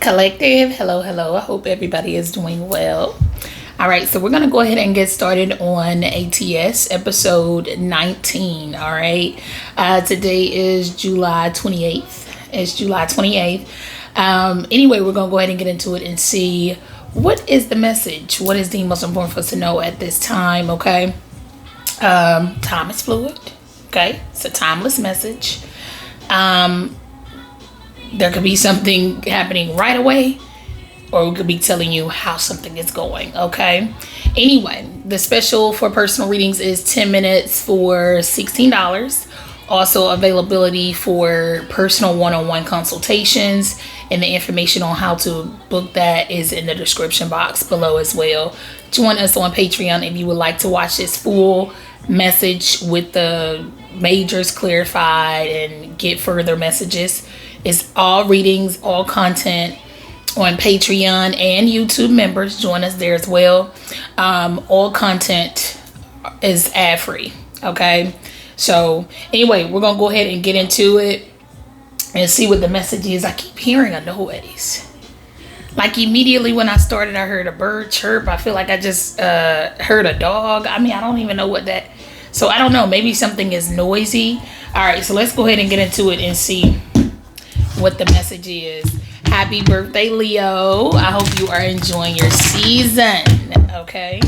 Collective, hello. I hope everybody is doing well. All right, so we're going to go ahead and get started on ATS episode 19. All right, today is July 28th. It's July 28th. Anyway, we're going to go ahead and get into it and see what is the message. What is the most important for us to know at this time? Okay, time is fluid. Okay, it's a timeless message. There could be something happening right away, or we could be telling you how something is going, okay? Anyway, the special for personal readings is 10 minutes for $16. Also availability for personal one-on-one consultations, and the information on how to book that is in the description box below as well. Join us on Patreon if you would like to watch this full message with the majors clarified and get further messages. It's all readings, all content on Patreon and YouTube members. Join us there as well. All content is ad free. Okay. So anyway, we're going to go ahead and get into it and see what the message is. I keep hearing a noise. Like immediately when I started, I heard a bird chirp. I feel like I just heard a dog. I mean, I don't even know what that. So I don't know. Maybe something is noisy. All right. So let's go ahead and get into it and see what the message is. Happy birthday, Leo. I hope you are enjoying your season. Okay.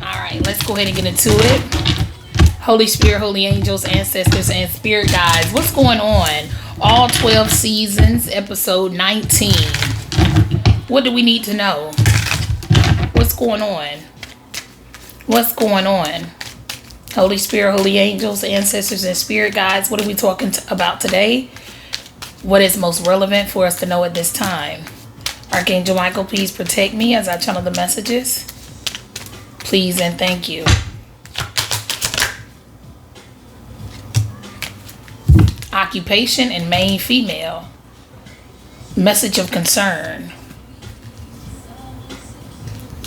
All right, let's go ahead and get into it. Holy Spirit, holy angels, ancestors, and spirit guides, what's going on? All 12 seasons, episode 19. What do we need to know? What's going on? What's going on? Holy Spirit, holy angels, ancestors, and spirit guides, what are we talking about today? What is most relevant for us to know at this time? Archangel Michael, please protect me as I channel the messages. Please and thank you. Occupation and main female. Message of concern.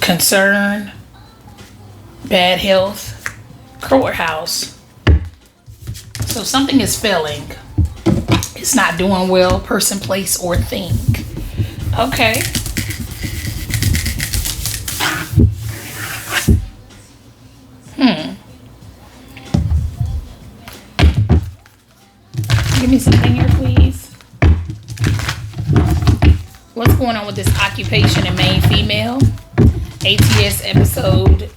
Concern. Bad health. Courthouse. So something is failing. It's not doing well, person, place, or thing. Okay. Give me something here, please. What's going on with this occupation and main female? ATS episode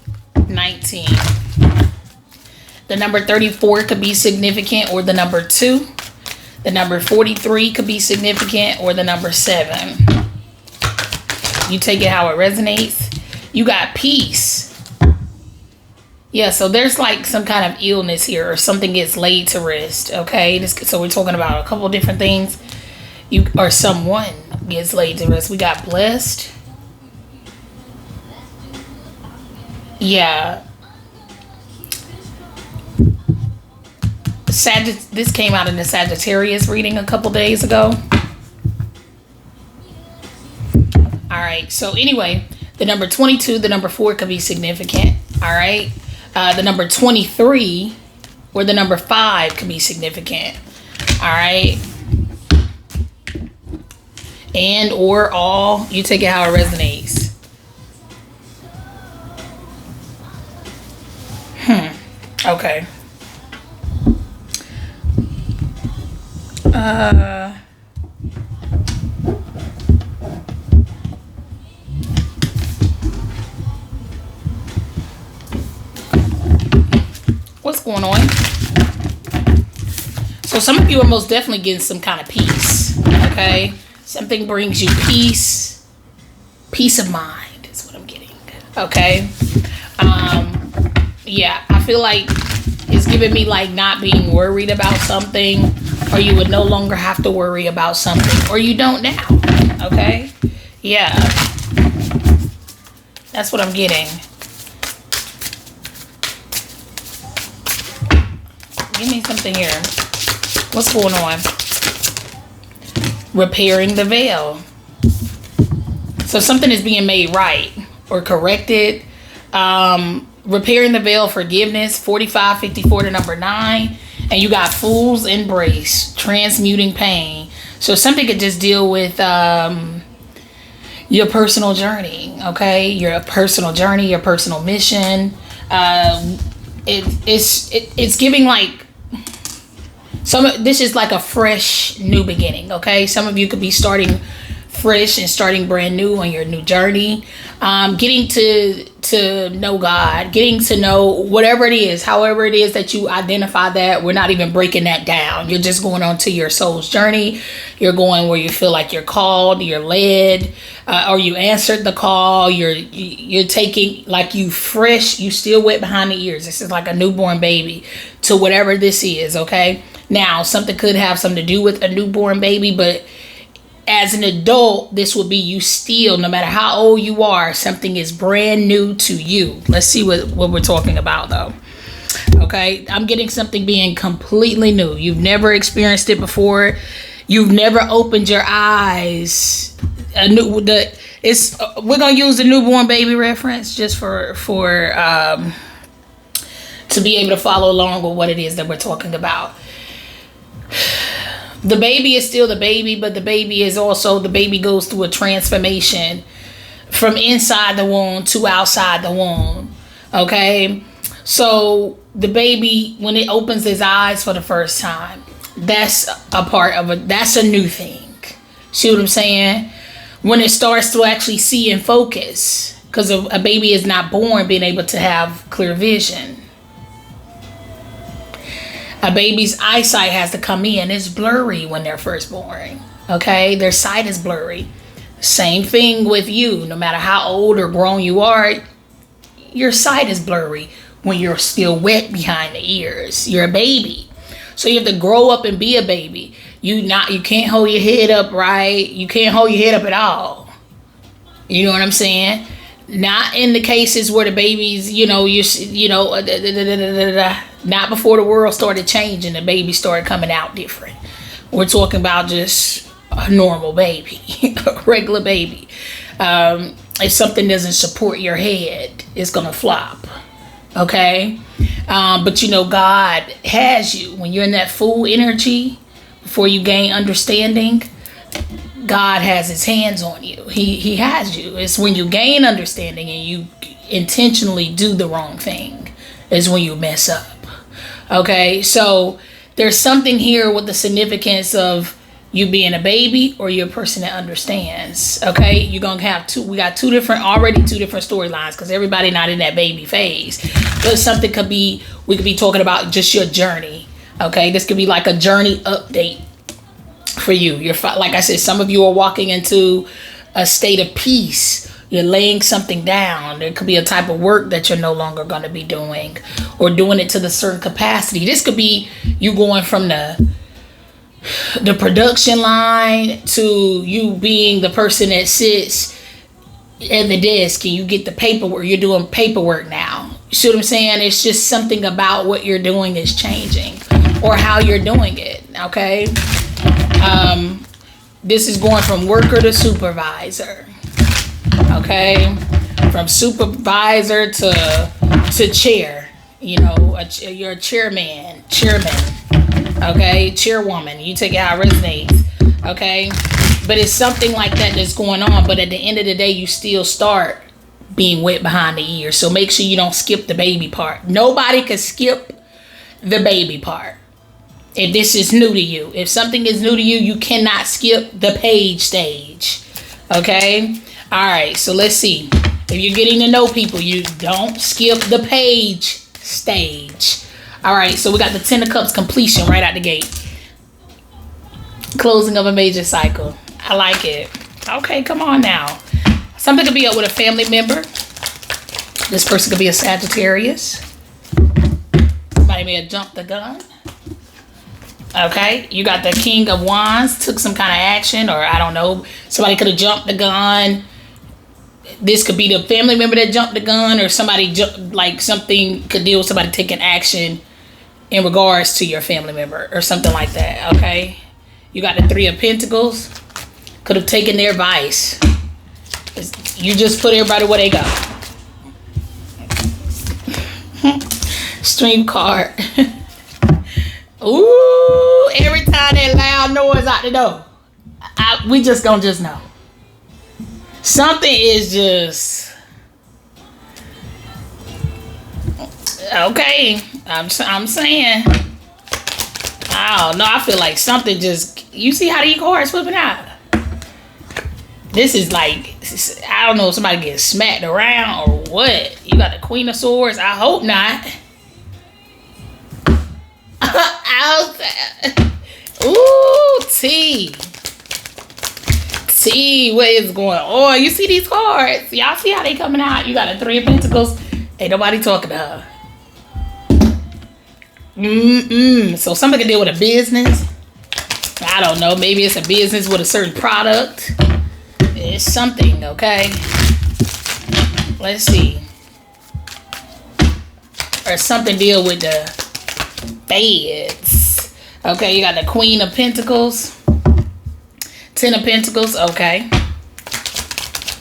19. The number 34 could be significant, or the number 2. The number 43 could be significant, or the number 7. You take it how it resonates. You got peace. Yeah, so there's like some kind of illness here, or something gets laid to rest. Okay, so we're talking about a couple different things. Or someone gets laid to rest. We got blessed. Yeah. This came out in the Sagittarius reading a couple days ago. All right. So anyway, the number 22, the number 4 could be significant. All right. The number 23 or the number 5 could be significant. All right. And or all. You take it how it resonates. Okay. What's going on? So some of you are most definitely getting some kind of peace. Okay. Something brings you peace. Peace of mind is what I'm getting. Okay. Yeah, I feel like it's giving me like not being worried about something, or you would no longer have to worry about something, or you don't now. Okay. Yeah. That's what I'm getting. Give me something here. What's going on? Repairing the veil. So something is being made right or corrected. Repairing the veil, forgiveness, 4554 to number 9. And you got Fool's Embrace, transmuting pain. So something could just deal with your personal journey, okay? Your personal journey, your personal mission. It's giving like this is like a fresh new beginning, okay? Some of you could be starting fresh and starting brand new on your new journey. Getting to know God, getting to know whatever it is, however it is that you identify that. We're not even breaking that down. You're just going on to your soul's journey. You're going where you feel like you're called, you're led, or you answered the call. You're taking, like, you fresh, you still wet behind the ears. This is like a newborn baby to whatever this is, okay? Now, something could have something to do with a newborn baby, but as an adult, this will be you still, no matter how old you are, something is brand new to you. Let's see what we're talking about, though. Okay, I'm getting something being completely new. You've never experienced it before. You've never opened your eyes. We're gonna use the newborn baby reference just for to be able to follow along with what it is that we're talking about. The baby is still the baby, but the baby is also, the baby goes through a transformation from inside the womb to outside the womb. Okay? So the baby, when it opens his eyes for the first time, that's that's a new thing. See what I'm saying? When it starts to actually see and focus, because a baby is not born being able to have clear vision. A baby's eyesight has to come in. It's blurry when they're first born. Okay? Their sight is blurry. Same thing with you. No matter how old or grown you are, your sight is blurry when you're still wet behind the ears. You're a baby. So you have to grow up and be a baby. You can't hold your head up right. You can't hold your head up at all. You know what I'm saying? Not in the cases where the babies, not before the world started changing, the baby started coming out different. We're talking about just a normal baby, a regular baby. If something doesn't support your head, it's going to flop. Okay? But God has you. When you're in that full energy, before you gain understanding, God has his hands on you. He has you. It's when you gain understanding and you intentionally do the wrong thing is when you mess up. Okay, so there's something here with the significance of you being a baby or you're a person that understands. Okay, you're gonna have we got two different storylines because everybody not in that baby phase. But something we could be talking about just your journey. Okay, this could be like a journey update for you. Like I said, some of you are walking into a state of peace. You're laying something down. There could be a type of work that you're no longer going to be doing or doing it to the certain capacity. This could be you going from the production line to you being the person that sits at the desk and you get the paperwork. You're doing paperwork now. You see what I'm saying? It's just something about what you're doing is changing or how you're doing it. Okay. This is going from worker to supervisor. Okay, from supervisor to chair. You're a chairman. Okay, chairwoman. You take it how it resonates. Okay, but it's something like that that's going on. But at the end of the day, you still start being wet behind the ears. So make sure you don't skip the baby part. Nobody can skip the baby part. If this is new to you, if something is new to you, you cannot skip the page stage. Okay. All right, so let's see. If you're getting to know people, you don't skip the page stage. All right, so we got the Ten of Cups completion right out the gate. Closing of a major cycle. I like it. Okay, come on now. Something could be up with a family member. This person could be a Sagittarius. Somebody may have jumped the gun. Okay, you got the King of Wands, took some kind of action, or I don't know. Somebody could have jumped the gun. This could be the family member that jumped the gun, or somebody something could deal with somebody taking action in regards to your family member or something like that. Okay, you got the Three of Pentacles, could have taken their advice. You just put everybody where they go. Stream card. Ooh, every time that loud noise out the door. We just gonna just know. Something is just okay. I'm saying. I don't know. I feel like something just. You see how these cards flipping out? This is like, I don't know if somebody gets smacked around or what. You got the Queen of Swords. I hope not. Ooh, T, what is going on? You see these cards? Y'all see how they coming out? You got a Three of Pentacles. Ain't nobody talking to her. So somebody can deal with a business. I don't know. Maybe it's a business with a certain product. It's something, okay? Let's see. Or something deal with the VIDS. Okay, you got the Queen of Pentacles. Ten of Pentacles, okay.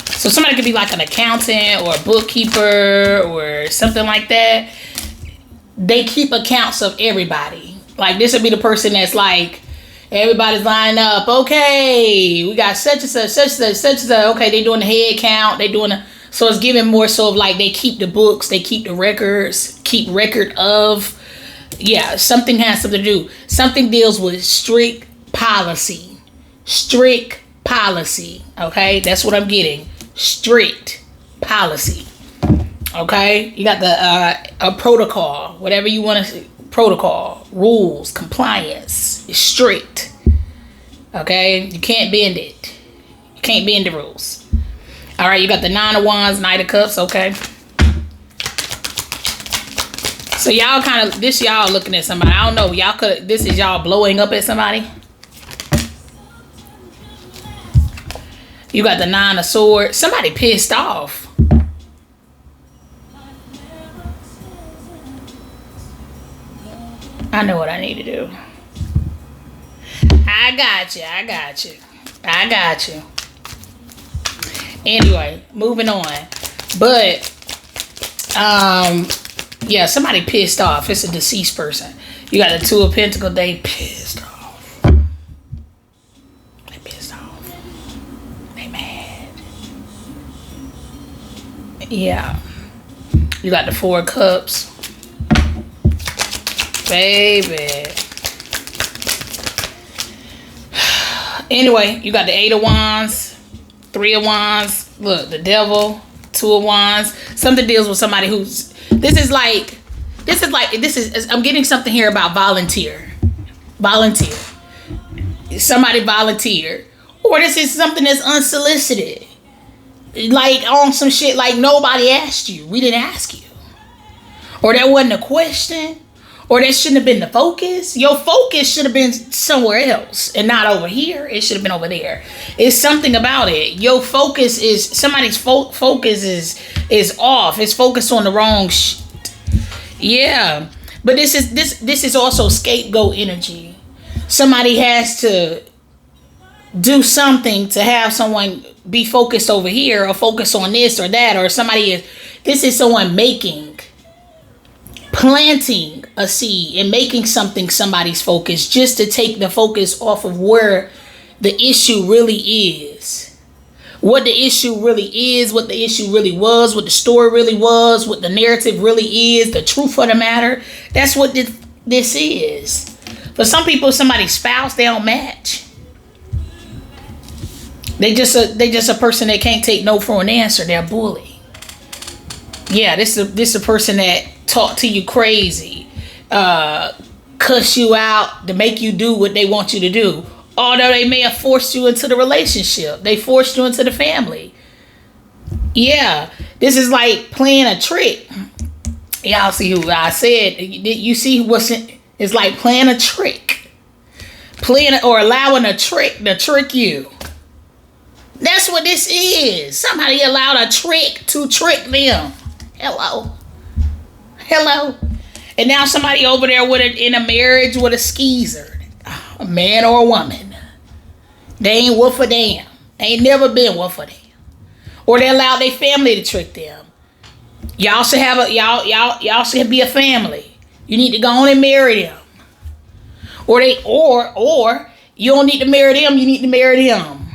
So somebody could be like an accountant or a bookkeeper or something like that. They keep accounts of everybody. Like this would be the person that's like, everybody's lining up. Okay, we got such and such, such and such, such and such. Okay, they doing the head count. They doing the, so it's giving more so of like they keep the books, they keep the records, keep record of. Yeah, something has something to do. Something deals with strict policy. Strict policy. Okay, that's what I'm getting. Strict policy. Okay, you got the a protocol, whatever you want to. Protocol, rules, compliance is strict. Okay, you can't bend it. You can't bend the rules. All right, you got the Nine of Wands, Knight of Cups. Okay, so y'all kind of this y'all looking at somebody. I don't know. Y'all could. This is y'all blowing up at somebody. You got the Nine of Swords. Somebody pissed off. I know what I need to do. I got you. Anyway, moving on. But, yeah, somebody pissed off. It's a deceased person. You got the Two of Pentacles. They pissed off. They mad. Yeah. You got the Four of Cups. Baby. Anyway, you got the Eight of Wands, Three of Wands. Look, the Devil, Two of Wands. Something deals with somebody who's. I'm getting something here about volunteer. Somebody volunteered, or this is something that's unsolicited. Like on some shit like nobody asked you. We didn't ask you, or that wasn't a question. Or that shouldn't have been the focus. Your focus should have been somewhere else and not over here. It should have been over there. It's something about it. Your focus is, somebody's focus is off. It's focused on the wrong shit. Yeah. But this is also scapegoat energy. Somebody has to do something to have someone be focused over here or focus on this or that, or this is someone planting a seed and making something somebody's focus just to take the focus off of where the issue really is. What the issue really is, what the issue really was, what the story really was, what the narrative really is, the truth of the matter. That's what this is. For some people, somebody's spouse, they don't match. They just a person that can't take no for an answer. They're a bully. Yeah, this is a person that talk to you crazy, cuss you out to make you do what they want you to do. Although they may have forced you into the relationship, they forced you into the family. Yeah, this is like playing a trick. Y'all see who I said? You see it's like playing a trick, or allowing a trick to trick you. That's what this is. Somebody allowed a trick to trick them. Hello. And now somebody over there in a marriage with a skeezer, a man or a woman. They ain't worth a damn. They ain't never been worth a damn. Or they allow their family to trick them. Y'all should have y'all should be a family. You need to go on and marry them. Or You don't need to marry them. You need to marry them.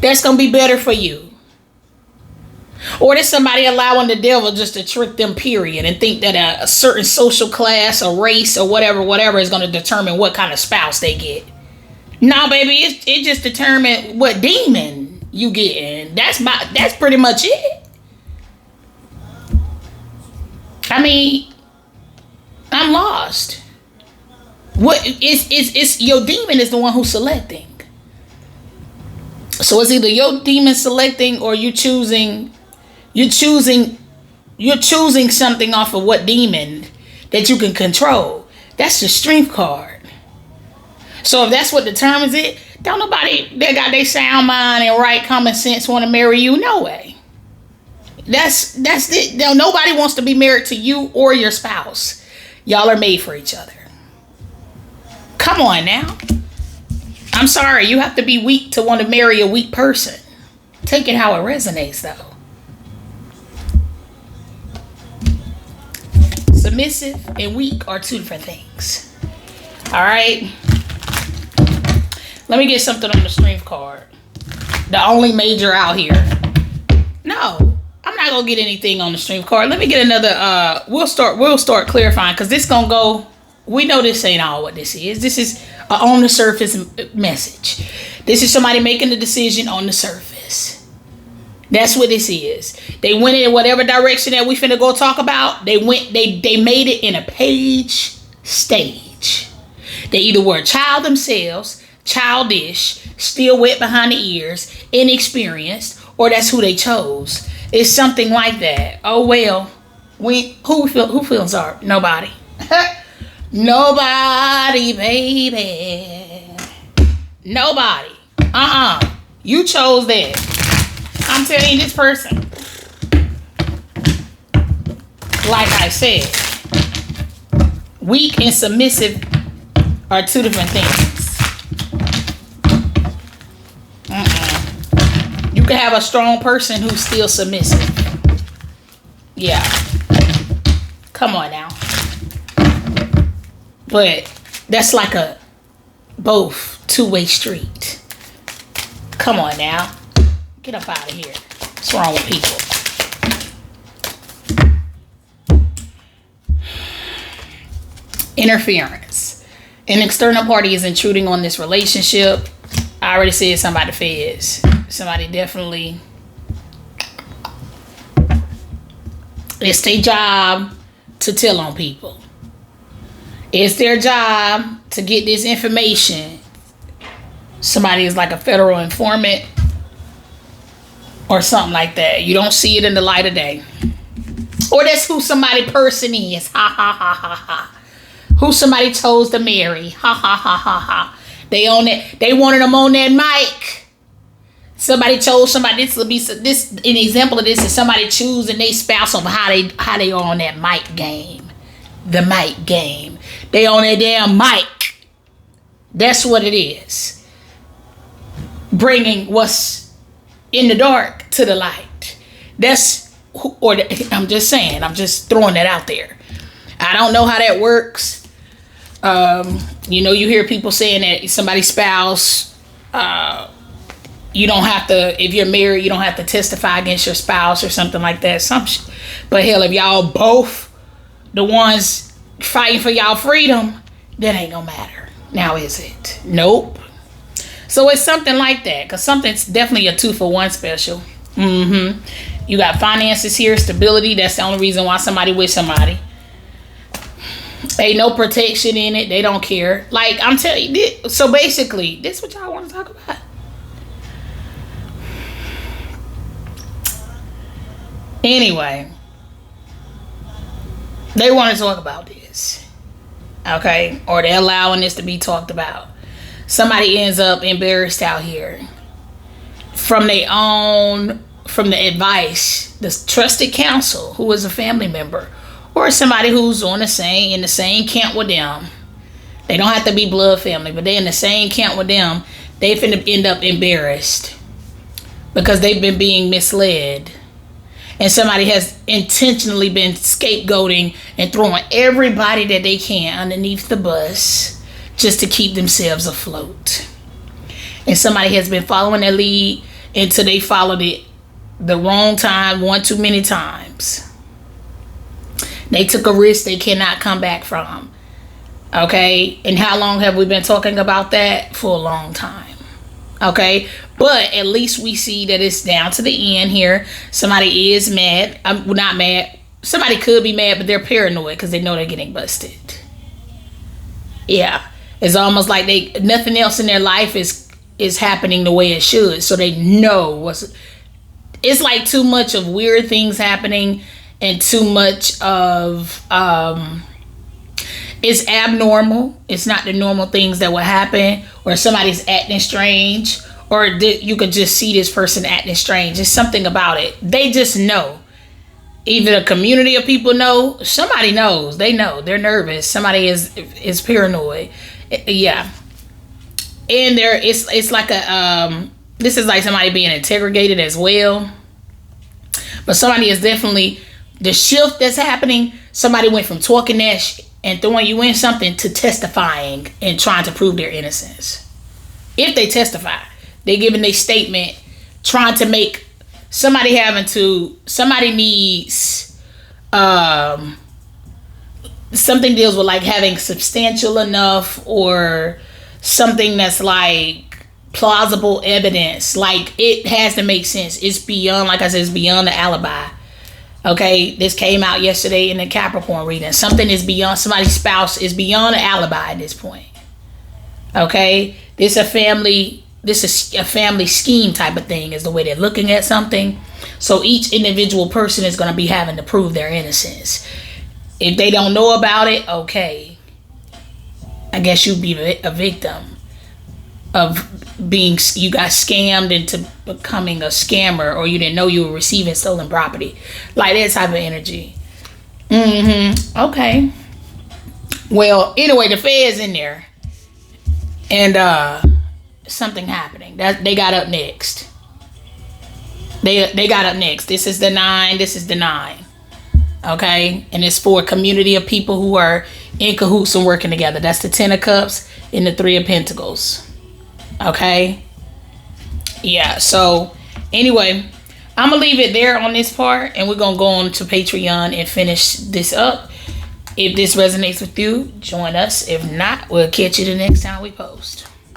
That's going to be better for you. Or there's somebody allowing the devil just to trick them, period, and think that a certain social class or race or whatever is going to determine what kind of spouse they get. No, baby, it just determines what demon you get. That's pretty much it. I mean, I'm lost. What it's your demon is the one who's selecting. So it's either your demon selecting or you're choosing something off of what demon that you can control. That's the strength card. So if that's what determines it, don't nobody that got their sound mind and right common sense want to marry you. No way. That's it. Nobody wants to be married to you or your spouse. Y'all are made for each other. Come on now. I'm sorry, you have to be weak to want to marry a weak person. Take it how it resonates, though. Submissive and weak are two different things. All right. Let me get something on the strength card. The only major out here. No, I'm not gonna get anything on the strength card. Let me get another. We'll start clarifying because this gonna go. We know this ain't all what this is. This is a on the surface message. This is somebody making a decision on the surface. That's what this is. They went in whatever direction that we finna go talk about. They made it in a page stage. They either were a child themselves, childish, still wet behind the ears, inexperienced, or that's who they chose. It's something like that. Oh well, who feels sorry? Nobody. Nobody, baby. Nobody. You chose that. I'm telling you, this person, like I said, weak and submissive are two different things. You can have a strong person who's still submissive. Yeah. Come on now. But that's like a both two-way street. Come on now. Get up out of here. What's wrong with people? Interference. An external party is intruding on this relationship. I already said somebody feds. Somebody definitely. It's their job to tell on people. It's their job to get this information. Somebody is like a federal informant or something like that. You don't see it in the light of day. Or that's who somebody person is. Ha ha ha ha ha. Who somebody chose to marry. Ha ha ha ha ha. They own it. They wanted them on that mic. Somebody chose somebody. This will be this. An example of this is somebody choosing their spouse on how they are on that mic game. The mic game. They on that damn mic. That's what it is. Bringing what's in the dark to the light. I'm just saying. I'm just throwing that out there. I don't know how that works. You hear people saying that somebody's spouse, you don't have to, if you're married, you don't have to testify against your spouse or something like that. But hell, if y'all both the ones fighting for y'all freedom, that ain't gonna matter. Now is it? Nope. So it's something like that, because something's definitely a 2-for-1 special. You got finances here, stability. That's the only reason why somebody with somebody. Ain't no protection in it. They don't care. Like I'm telling you this, so basically this is what y'all want to talk about. Anyway, they want to talk about this, okay? Or they're allowing this to be talked about. Somebody ends up embarrassed out here from the advice, the trusted counsel, who is a family member, or somebody who's in the same camp with them. They don't have to be blood family, but they're in the same camp with them. They finna end up embarrassed because they've been being misled. And somebody has intentionally been scapegoating and throwing everybody that they can underneath the bus just to keep themselves afloat. And somebody has been following their lead until they followed it the wrong time, one too many times. They took a risk they cannot come back from. Okay? And how long have we been talking about that? For a long time. Okay? But at least we see that it's down to the end here. Somebody is mad. Well, not mad. Somebody could be mad, but they're paranoid because they know they're getting busted. Yeah. It's almost like nothing else in their life is happening the way it should. So they know it's like too much of weird things happening and too much of it's abnormal. It's not the normal things that would happen, or somebody's acting strange, or you could just see this person acting strange. It's something about it. They just know. Either a community of people know, somebody knows. They know. They're nervous. Somebody is paranoid. Yeah. And it's like this is like somebody being interrogated as well. But somebody is definitely, the shift that's happening, somebody went from talking that and throwing you in something to testifying and trying to prove their innocence. If they testify, they're giving their statement, trying to make somebody needs something deals with like having substantial enough, or something that's like plausible evidence. Like it has to make sense. It's beyond, like I said, it's beyond the alibi. Okay, this came out yesterday in the Capricorn reading. Something is beyond, somebody's spouse is beyond an alibi at this point. Okay, this is a family scheme type of thing is the way they're looking at something. So each individual person is going to be having to prove their innocence. If they don't know about it, okay, I guess you'd be a victim of you got scammed into becoming a scammer, or you didn't know you were receiving stolen property. Like that type of energy. Okay. Well, anyway, the Fed's in there. And something happening. That they got up next. They got up next. This is the 9. This is the 9. Okay? And it's for a community of people who are in cahoots and working together. That's the 10 of Cups and the 3 of Pentacles. Okay? Yeah, so anyway, I'm going to leave it there on this part, and we're going to go on to Patreon and finish this up. If this resonates with you, join us. If not, we'll catch you the next time we post.